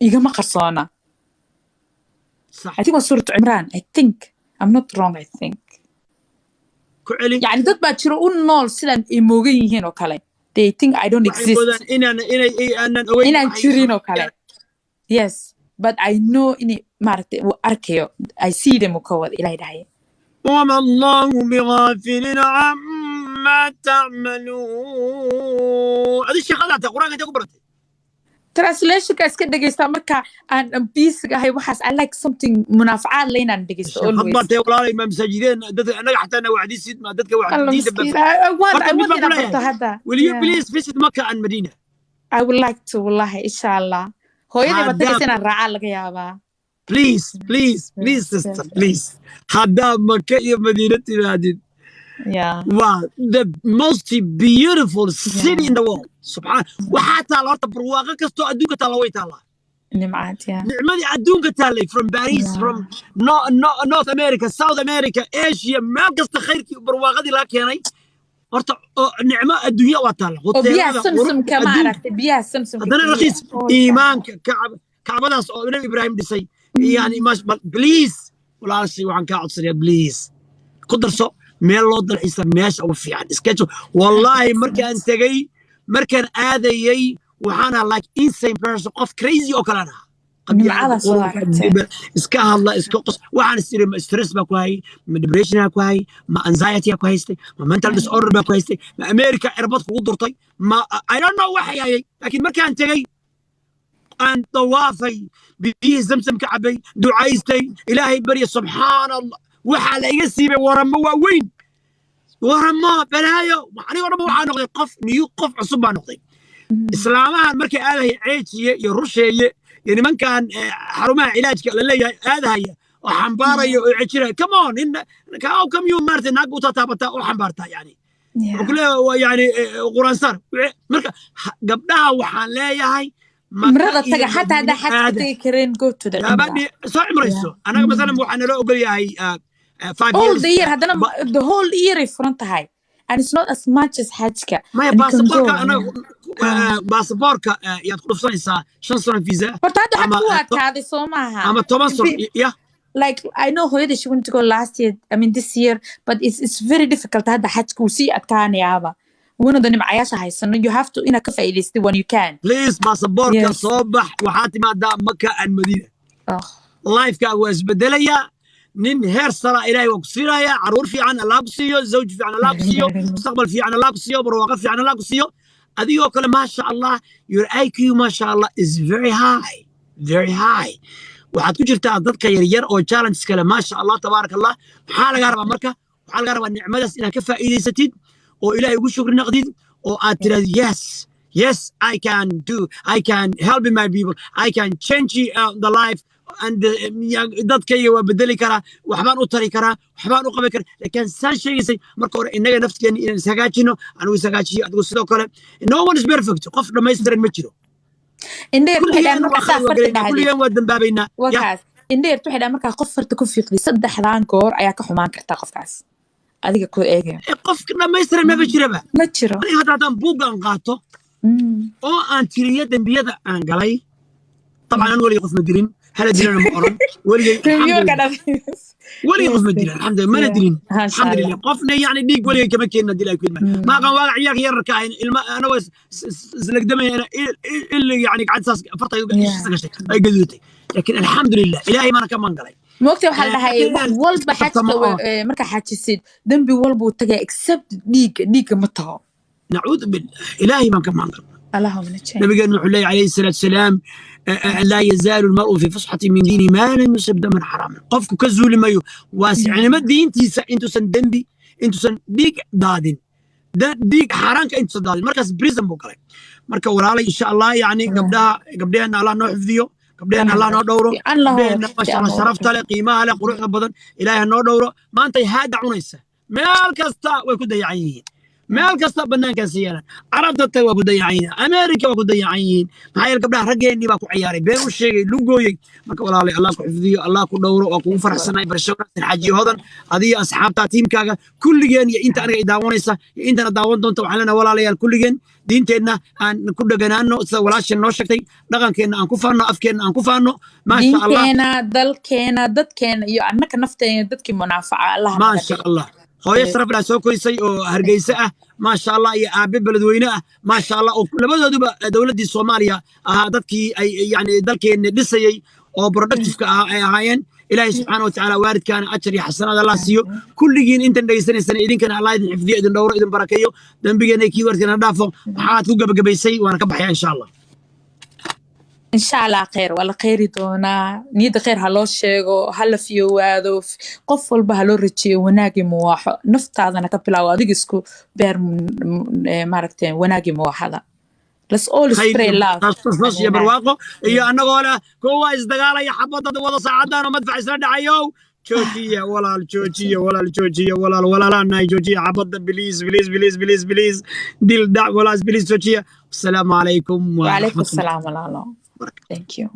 igama qarsoona. صح I think waa suuratu Cimraan. I think I'm not wrong. I think كعلي يعني dad baa jiro u nool sidan ay moogan yihiin oo kale. They think I don't waxay moodaan exist. inaan ogeyn Inaan waxay jirin oo kale. Yes, but I know inay maaragtay uu arkayo. I see them oo ka wada Ilaahay dhahay. وما الله بغافل عما تعملون. هذه الشيء خلاص القرآن أنت قبرته. Translation ka iska dhageysta marka aan busy ahay waxaas I like something munaafacaad la inaan dhageysto always. خبرته ولا ما مساجدين أنا حتى أنا وعدي سيد ما دتك وعدي I want to برضه هذا. Will you please visit Mecca and Medina? I would like to والله إن شاء الله. hooyadii baad tagaysana raaca laga yaabaa. Please sister please. هذا مكة يا مدينة الهادين. Yeah. Wow, the most beautiful city in the world. سبحان وحتى على أرض برواقة كستو أدونك تلاويت الله. نعمات يا. نعمة أدونك تالي from Paris from North America South America Asia ما قصد خيرك برواقة دي لك يعني. أرض نعمة الدنيا وتلا. وبيا سمسم كما عرفت بيا سمسم. هذا رخيص إيمانك كعب ناس نبي إبراهيم دسي يعني ماش بليز ولا شيء وعن كعب صريح بليز قدر سو meel loo dalxiisa meesha ugu fiican iska joog wallahi markaan tagay markaan aadayay waxaana like insane person qof crazy oo kale ah iska hadla iska qos waxaan isiri stress ba ku hay ma depression ku hay ma anxiety ku haystay ma mental disorder ba ku haystay ma America irbad kugu durtay ma I don't know waxa yahay laakiin markaan tagay aan tawaafay biyo zamzam ka cabay ducaystay ilaahay bari subhanallah waxa la iga siibay waramo waaweyn waramo balaayo aniga dhanba waxaa noqday qof niyu qof cusub baa noqday islaamahan markay aadahay ceejiye iyo rusheeye iyo nimankan xarumaha cilaajka la leeyahay aadahaya oo xambaarayo oo ceejinaya come on how come you martay naag u taabata oo xambaarta yani kule yani quraan sar marka gabdhaha waxaan leeyahay مرة تجا حتى هذا حتى تكرين go to the بدي صار مريسو أنا مثلاً وأنا لو أقول يا هي 5 years all the year هذا the whole year in front هاي and it's not as much as حاجك ما باسبورك أنا باسبورك يدخل في سنة 5 سنة فيزا برتاد حكوا هذا سومها أما توماس yeah like I know who she wanted to go last year I mean this year but it's very difficult هذا حاجك وسي أتكان يا أبا ونقدر نمعياش هايسن you have to إنك كفايدستي when you can please باسبورك صبح وحاتي ما دا مكة المدينة لايف كا واسبدليا نين هير صلاة إلهي وقصيرها عرور في عنا الله قصيو زوج في عنا الله قصيو مستقبل في عنا الله قصيو برواقف في عنا الله قصيو هذه يوكل ما شاء الله your IQ ما شاء الله is very high waxaad ku jirtaa dadka yaryar oo challenge kale ma sha Allah tabarak Allah maxaa laga rabaa marka waxaa laga rabaa nicmadaas inaad ka faa'iideysatid oo Ilaahay ugu shukri naqdid oo aad tiraahdo yes I can help my people I can change the life and dadkayga waa bedeli karaa waxbaan u tari karaa waxbaan u qaban karaa laakiin saan sheegaysay marka hore innaga nafteena inaan isagaajino anigu isagaajiyo adigu sidoo kale no one is perfect qof dhammaystiran ma jiro indheer kulligan waa dambaabaynaa indheer waxay dhahay markaa qof farta ku fiiqday saddexdaan goor ayaa ka xumaan kartaa qofkaas adiga ku eegaya qofka dhammaystiran ma jiraba ma jiro aniga haddaan buuggaan qaato oo aan tiriyo dembiyada aan galay طبعا أنا ولي قف مدرين هل أدرين مقارن ولي قف مدرين الحمد لله ما ندرين الحمد لله قفنا يعني ديك ولي كما كنا ندير كلمة ما كان واقع ياك يركع أنا بس زلك دمي أنا اللي يعني قاعد ساس فرطة أي قدرتي لكن الحمد لله إلهي ما أنا كمان قلي موقتي وحال هاي والب حاجة مركا حاجة سيد دنبي والب وتجا accept ديك متها نعوذ بالله إلهي ما كمان قلي اللهم نجي نبي نوح الله عليه الصلاة والسلام لا يزال المرء في فسحة من دينه ما لم يصب دما حراما قفك كزول ما واسع يعني ما دينتي انتو سن دنبي انتو سن ديك دادين ديك حرانك انتو دادين مركز بريزن بوكلي مركز ورالي ان شاء الله يعني قبلها ان الله نو حفظيو قبلها ان الله نو دوره قبلها ما شاء الله شرفت له قيمه له قروح بدن الهي نو دوره ما انت هاد عنيسه مال كستا way ku dayacan meel kasta bannaankaasi yeelan carabta tag waa ku dayacayin ameerika waa ku dayacayin maxaa yeele gabdhaha raggeennii baa ku ciyaaray been u sheegay lugooyey marka walaalay allah ku xifdiyo allah ku dhowro waa kugu faraxsanay barasho wanaagsan xaajiyo hodan adiga asxaabta tiimkaaga kulligeen iyo inta aniga i daawanaysa iyo intana daawan doonta waxaan leenahay walaalayaal kulligeen diinteenna aan ku dheganaano sida walaasheen noo sheegtay dhaqankeenna aan ku faano afkeenna aan ku faano maasha allah diinteena dalkeena dadkeena iyo annaka nafteena dadkii munaafaca allah maasha allah hooyo sharaf leh soo koysay oo hargeysa ah maasha allah iyo aabe beledweyne ah maasha allah oo labadooduba dowladdii soomaaliya ahaa dadkii ay yani dalkeenna dhisayey oo productive-ka ah ay ahaayeen ilaahay subxaana watacaala waaridkaana ajar iyo xasanaad allah siiyo kulligiin intan dhegeysanaysana idinkana allah idin xifdiyo idin dhowro idin barakeeyo dembigeenna kii warkana dhaafo maxaad ku gabagabaysay waana ka baxaya insha allah إن شاء الله خير ولا خير دونا نيد خير هلو شيغو هلا فيو وادو قفل بهلو رجي وناجي مواحد نفط هذا أنا كبلا وادي جسكو بير ماركتين وناجي مواحدة let's all spread love تصنص يا برواقو إيه أنا قولا كوا إزدقالة يا حبضة ولا ساعدنا ومدفع إسرائيل عيو جوجية ولا الجوجية ولا الجوجية ولا لا ناي جوجية حبضة بليز ديل دع ولا بليز جوجية السلام عليكم وعليكم السلام ورحمة الله. Thank you.